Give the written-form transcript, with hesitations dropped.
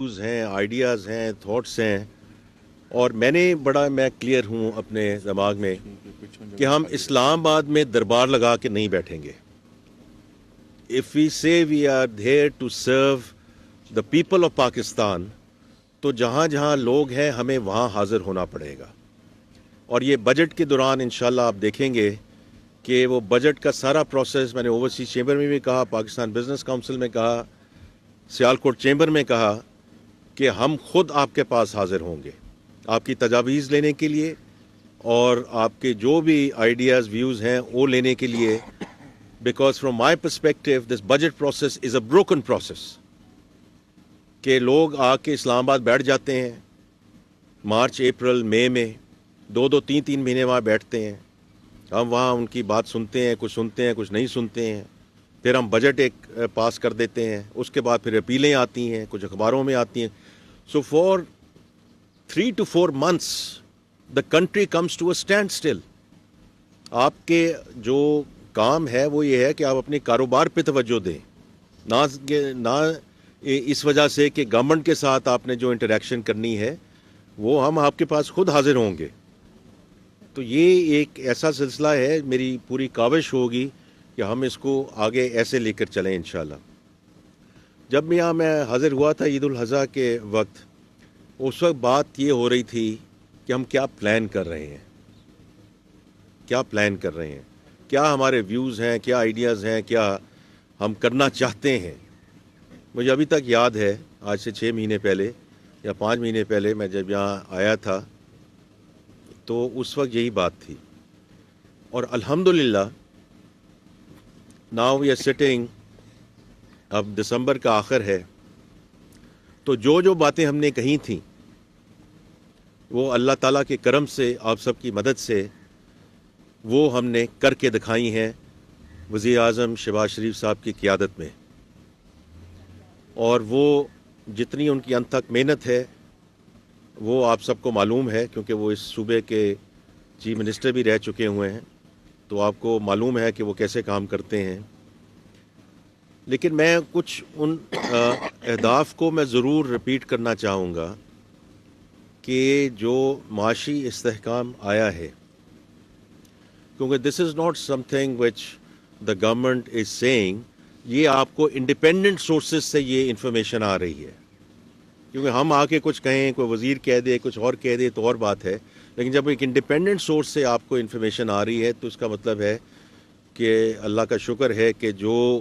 ہیں، آئیڈیاز ہیں، تھاٹس ہیں، اور میں کلیئر ہوں اپنے دماغ میں کہ ہم اسلام آباد میں دربار لگا کے نہیں بیٹھیں گے. اف وی سے we are there to serve the people of Pakistan, تو جہاں جہاں لوگ ہیں ہمیں وہاں حاضر ہونا پڑے گا. اور یہ بجٹ کے دوران انشاءاللہ آپ دیکھیں گے کہ وہ بجٹ کا سارا پروسیس میں نے اوورسیز چیمبر میں بھی کہا، پاکستان بزنس کونسل میں کہا، سیالکوٹ چیمبر میں کہا کہ ہم خود آپ کے پاس حاضر ہوں گے آپ کی تجاویز لینے کے لیے اور آپ کے جو بھی آئیڈیاز ویوز ہیں وہ لینے کے لیے. Because from my perspective this budget process is a broken process. کہ لوگ آ کے اسلام آباد بیٹھ جاتے ہیں مارچ اپریل مئی میں 2-3 مہینے وہاں بیٹھتے ہیں. ہم وہاں ان کی بات سنتے ہیں، کچھ نہیں سنتے ہیں. پھر ہم بجٹ ایک پاس کر دیتے ہیں، اس کے بعد پھر اپیلیں آتی ہیں، کچھ اخباروں میں آتی ہیں. سو for 3 to 4 months the country comes to a standstill. آپ کے جو کام ہے وہ یہ ہے کہ آپ اپنے کاروبار پہ توجہ دیں، نہ اس وجہ سے کہ گورنمنٹ کے ساتھ آپ نے جو انٹریکشن کرنی ہے وہ ہم آپ کے پاس خود حاضر ہوں گے. تو یہ ایک ایسا سلسلہ ہے، میری پوری کاوش ہوگی کہ ہم اس کو آگے ایسے لے کر چلیں انشاءاللہ. جب میں حاضر ہوا تھا عید الاضحیٰ کے وقت، اس وقت بات یہ ہو رہی تھی کہ ہم کیا پلان کر رہے ہیں، کیا ہمارے ویوز ہیں، کیا آئیڈیاز ہیں، کیا ہم کرنا چاہتے ہیں. مجھے ابھی تک یاد ہے، آج سے 6 مہینے پہلے یا 5 مہینے پہلے میں جب یہاں آیا تھا تو اس وقت یہی بات تھی. اور الحمدللہ ناؤ وی آر سٹنگ، اب دسمبر کا آخر ہے، تو جو باتیں ہم نے کہی تھیں وہ اللہ تعالیٰ کے کرم سے، آپ سب کی مدد سے وہ ہم نے کر کے دکھائی ہیں وزیر اعظم شہباز شریف صاحب کی قیادت میں. اور وہ جتنی ان کی انتھک محنت ہے وہ آپ سب کو معلوم ہے، کیونکہ وہ اس صوبے کے چیف منسٹر بھی رہ چکے ہوئے ہیں، تو آپ کو معلوم ہے کہ وہ کیسے کام کرتے ہیں. لیکن میں کچھ ان اہداف کو میں ضرور ریپیٹ کرنا چاہوں گا کہ جو معاشی استحکام آیا ہے، کیونکہ this is not something which the government is seeing, یہ آپ کو انڈیپینڈنٹ سورسز سے یہ انفارمیشن آ رہی ہے. کیونکہ ہم آ کے کچھ کہیں، کوئی وزیر کہہ دے، کچھ اور کہہ دے تو اور بات ہے، لیکن جب ایک انڈیپینڈنٹ سورس سے آپ کو انفارمیشن آ رہی ہے تو اس کا مطلب ہے کہ اللہ کا شکر ہے کہ جو